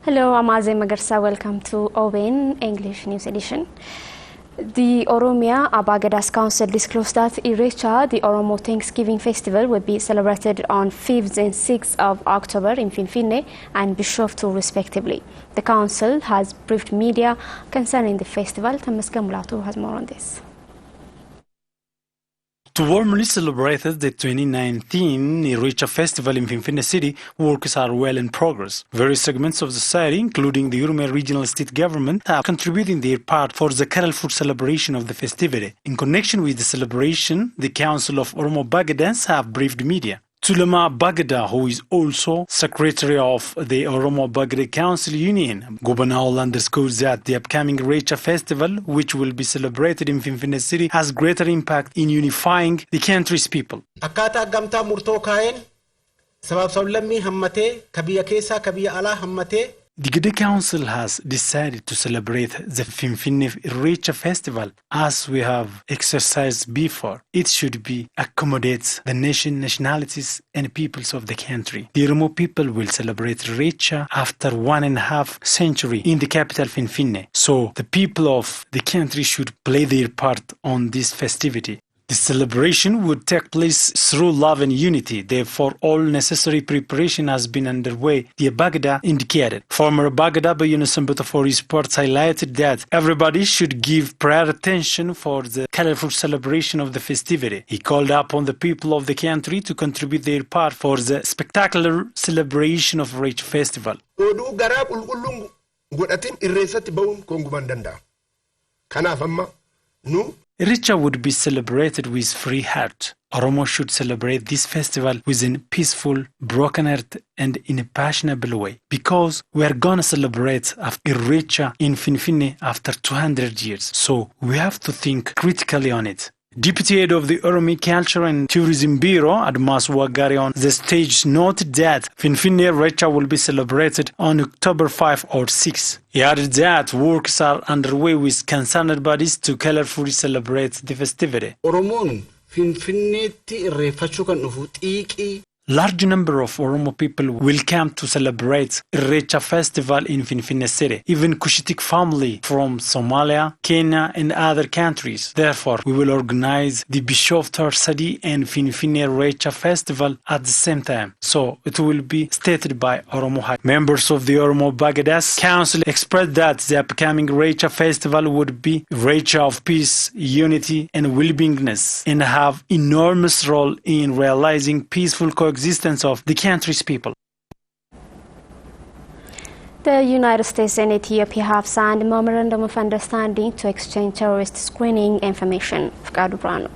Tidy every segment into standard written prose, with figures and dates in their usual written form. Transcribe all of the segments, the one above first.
Hello, I'm Azim Magarsa. Welcome to OBN English News Edition. The Oromia Abagadas Council disclosed that Irrecha, the Oromo Thanksgiving Festival, will be celebrated on 5th and 6th of October in Finfinne and Bishoftu respectively. The council has briefed media concerning the festival. Tamaskan Mulatu has more on this. To warmly celebrate the 2019 Irrecha Festival in Finfinne City, works are well in progress. Various segments of society, including the Oromia Regional State Government, are contributing their part for the colorful celebration of the festivity. In connection with the celebration, the Council of Oromo Bagadans have briefed media. Tulama Bagada, who is also Secretary of the Oromo Bagada Council Union, Gubernal underscores that the upcoming Irrecha Festival, which will be celebrated in Finfinne City, has greater impact in unifying the country's people. Akkaataa gamtaa murtoo kaa'een sabab sablammii hammatee kabiya keessaa kabiya alaa hammatee. The Gede Council has decided to celebrate the Finfinne Irrecha Festival as we have exercised before. It should be accommodates the nationalities and peoples of the country. The Oromo people will celebrate Irrecha after 1.5 century in the capital Finfinne. So the people of the country should play their part on this festivity. The celebration would take place through love and unity. Therefore, all necessary preparation has been underway, the Abagada indicated. Former Abagada Bayuna Sambuta for his sports highlighted that everybody should give prior attention for the colorful celebration of the festivity. He called upon the people of the country to contribute their part for the spectacular celebration of Irrecha Festival. Irrecha would be celebrated with free heart. Oromo should celebrate this festival with a peaceful, broken heart and in a passionate way, because we are gonna celebrate Irrecha in Finfinne after 200 years. So we have to think critically on it. Deputy Head of the Oromo Culture and Tourism Bureau, Admas Wagari, on the stage noted that Finfinne Irrecha will be celebrated on October 5 or 6. He added that works are underway with concerned bodies to colorfully celebrate the festivity. Oromon Finfinneetti irreeffachuu kan dhufu xiiqii. Large number of Oromo people will come to celebrate Irrecha Festival in Finfinne City, even Cushitic family from Somalia, Kenya and other countries. Therefore, we will organize the Bishoftu City and Finfinne Irrecha Festival at the same time. So it will be stated by Oromo High. Members of the Oromo Bagadas Council expressed that the upcoming Irrecha Festival would be Irrecha of peace, unity and well-beingness, and have enormous role in realizing peaceful coexistence of the country's people. The United States and Ethiopia have signed a memorandum of understanding to exchange terrorist screening information. Fkadu Brano.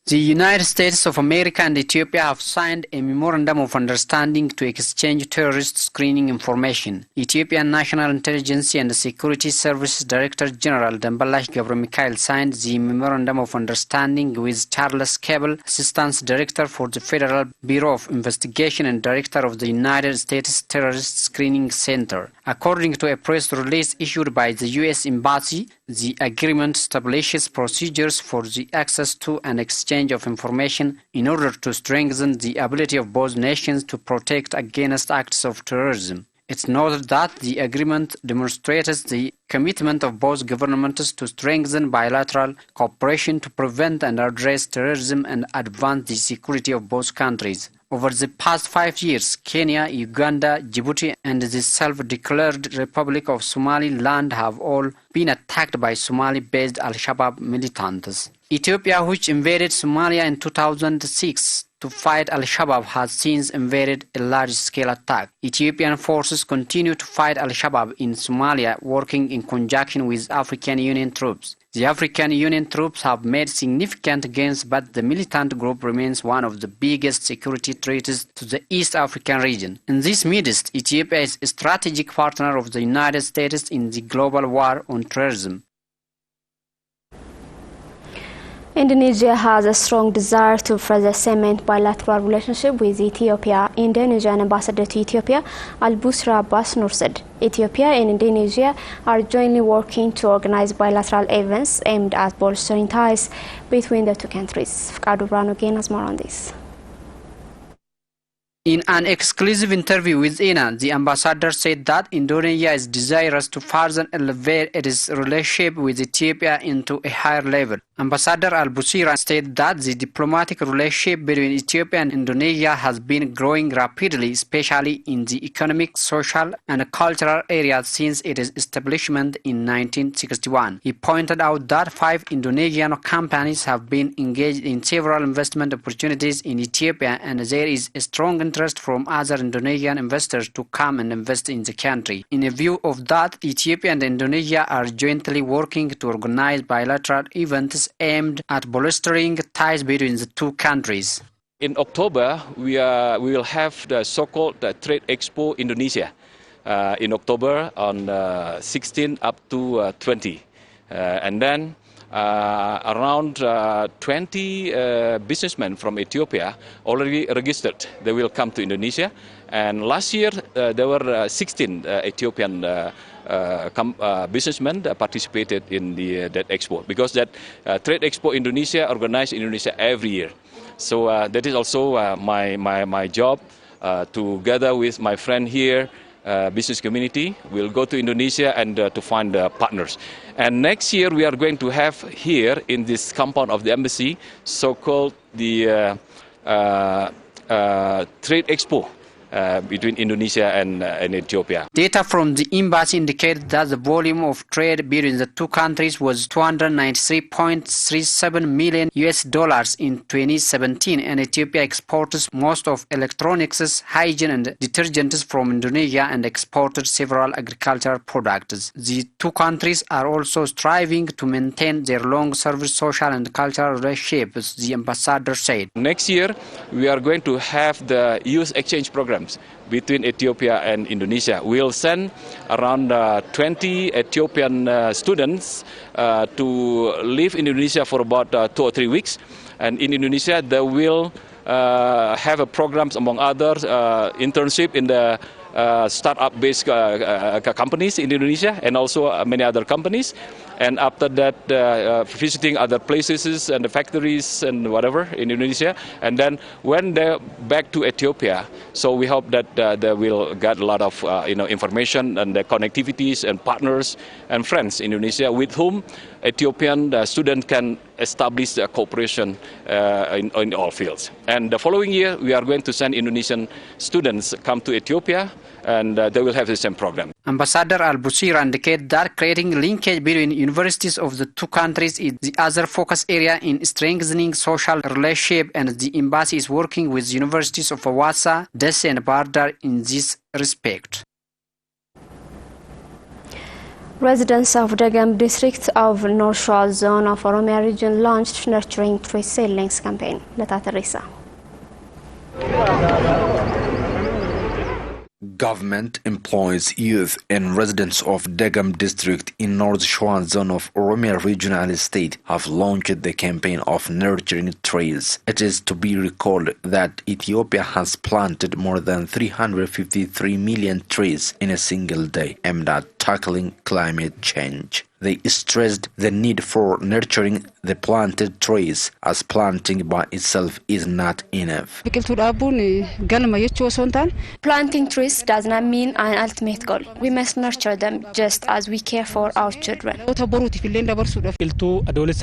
The United States of America and Ethiopia have signed a memorandum of understanding to exchange terrorist screening information. Ethiopian National Intelligence and Security Services Director General Dambalash Gabremikael signed the memorandum of understanding with Charles Cable, Assistant Director for the Federal Bureau of Investigation and Director of the United States Terrorist Screening Center. According to a press release issued by the U.S. Embassy, the agreement establishes procedures for the access to and exchange of information in order to strengthen the ability of both nations to protect against acts of terrorism. It's noted that the agreement demonstrates the commitment of both governments to strengthen bilateral cooperation to prevent and address terrorism and advance the security of both countries. Over the past 5 years, Kenya, Uganda, Djibouti, and the self-declared Republic of Somaliland have all been attacked by Somali-based Al-Shabaab militants. Ethiopia, which invaded Somalia in 2006 to fight Al-Shabaab, has since invaded a large-scale attack. Ethiopian forces continue to fight Al-Shabaab in Somalia, working in conjunction with African Union troops. The African Union troops have made significant gains, but the militant group remains one of the biggest security threats to the East African region. In this midst, Ethiopia is a strategic partner of the United States in the global war on terrorism. Indonesia has a strong desire to further cement bilateral relationship with Ethiopia. Indonesian ambassador to Ethiopia, Al-Busra Abbas Nur said Ethiopia and Indonesia are jointly working to organize bilateral events aimed at bolstering ties between the two countries. Fkadu Brano again has more on this. In an exclusive interview with INA, the ambassador said that Indonesia is desirous to further elevate its relationship with Ethiopia into a higher level. Ambassador Al-Busira stated that the diplomatic relationship between Ethiopia and Indonesia has been growing rapidly, especially in the economic, social, and cultural areas since its establishment in 1961. He pointed out that 5 Indonesian companies have been engaged in several investment opportunities in Ethiopia, and there is a strong interest from other Indonesian investors to come and invest in the country. In a view of that, Ethiopia and Indonesia are jointly working to organize bilateral events aimed at bolstering ties between the two countries. In October, we will have the so-called Trade Expo Indonesia in October on 16 up to 20. And then around 20 businessmen from Ethiopia already registered. They will come to Indonesia. And last year, there were 16 Ethiopian businessmen that participated in that expo, because that Trade Expo Indonesia organized in Indonesia every year. So that is also my job, together with my friend here, business community. We'll go to Indonesia and to find partners. And next year we are going to have here in this compound of the embassy so-called the Trade Expo between Indonesia and Ethiopia. Data from the embassy indicated that the volume of trade between the two countries was $293.37 million in 2017, and Ethiopia exported most of electronics, hygiene, and detergents from Indonesia and exported several agricultural products. The two countries are also striving to maintain their long-service social and cultural relationships, the ambassador said. Next year, we are going to have the youth exchange program between Ethiopia and Indonesia. We'll send around 20 Ethiopian students to live in Indonesia for about 2 or 3 weeks. And in Indonesia, they will have a programs, among others, internship in the startup-based companies in Indonesia, and also many other companies. And after that, visiting other places and the factories and whatever in Indonesia. And then when they're back to Ethiopia, so we hope that they will get a lot of information and the connectivities and partners and friends in Indonesia with whom Ethiopian students can establish a cooperation in all fields. And the following year, we are going to send Indonesian students come to Ethiopia, and they will have the same program. Ambassador Al-Busira indicated that creating linkage between universities of the two countries is the other focus area in strengthening social relationship, and the embassy is working with universities of Awasa, Desse, and Bahar Dar in this respect. Residents of Dagam district of North Shore zone of Oromia region launched Nurturing Tree Seedlings campaign. Lata Teresa. Government, employees, youth and residents of Dagam district in North Shore zone of Oromia regional state have launched the campaign of Nurturing Trees. It is to be recalled that Ethiopia has planted more than 353 million trees in a single day aimed at tackling climate change. They stressed the need for nurturing the planted trees, as planting by itself is not enough. Planting trees does not mean an ultimate goal. We must nurture them just as we care for our children.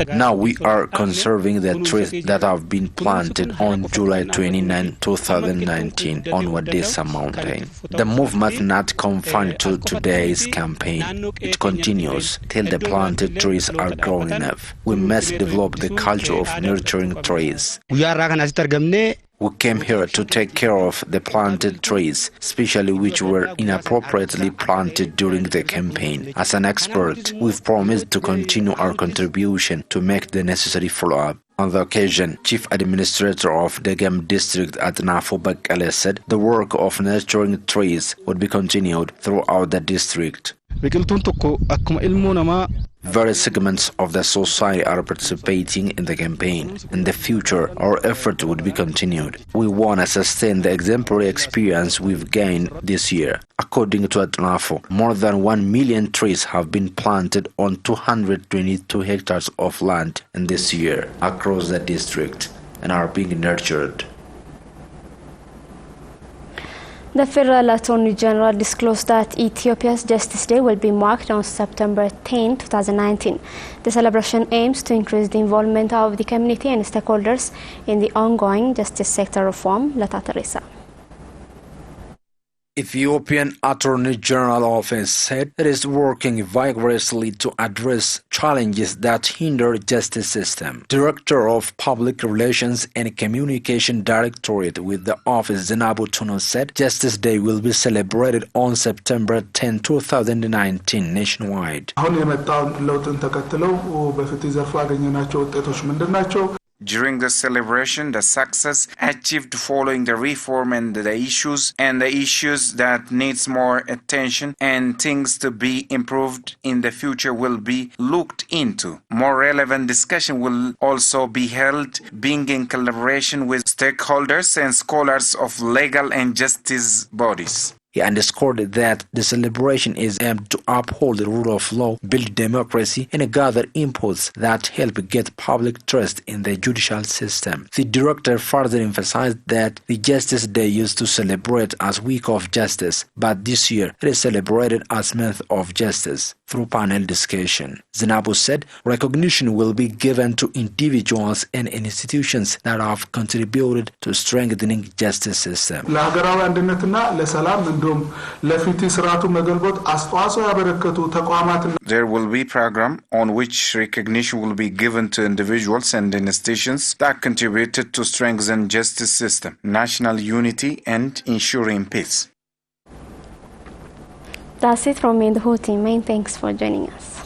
Now we are conserving the trees that have been planted on July 29, 2019 on Wadesa mountain. The movement not confined to today's campaign. It continues till the planted trees are grown enough. We must develop the culture of nurturing trees. We came here to take care of the planted trees, especially which were inappropriately planted during the campaign. As an expert, we've promised to continue our contribution to make the necessary follow-up. On the occasion, Chief Administrator of Dagam District Atnafo Bakkale said the work of nurturing trees would be continued throughout the district. Various segments of the society are participating in the campaign. In the future, our effort would be continued. We want to sustain the exemplary experience we've gained this year. According to Atnafo, more than 1 million trees have been planted on 222 hectares of land in this year across the district and are being nurtured. The Federal Attorney General disclosed that Ethiopia's Justice Day will be marked on September 10, 2019. The celebration aims to increase the involvement of the community and stakeholders in the ongoing justice sector reform. Lata Teresa. Ethiopian Attorney General Office said it is working vigorously to address challenges that hinder justice system. Director of Public Relations and Communication Directorate with the office, Zenabu Tuno, said Justice Day will be celebrated on September 10, 2019 nationwide. During the celebration, the success achieved following the reform and the issues that needs more attention and things to be improved in the future will be looked into. More relevant discussion will also be held, being in collaboration with stakeholders and scholars of legal and justice bodies. He underscored that the celebration is aimed to uphold the rule of law, build democracy, and gather inputs that help get public trust in the judicial system. The director further emphasized that the Justice Day used to celebrate as Week of Justice, but this year it is celebrated as Month of Justice through panel discussion. Zenabu said recognition will be given to individuals and institutions that have contributed to strengthening justice system. There will be a program on which recognition will be given to individuals and institutions that contributed to strengthen justice system, national unity, and ensuring peace. That's it from me and the whole team. Many thanks for joining us.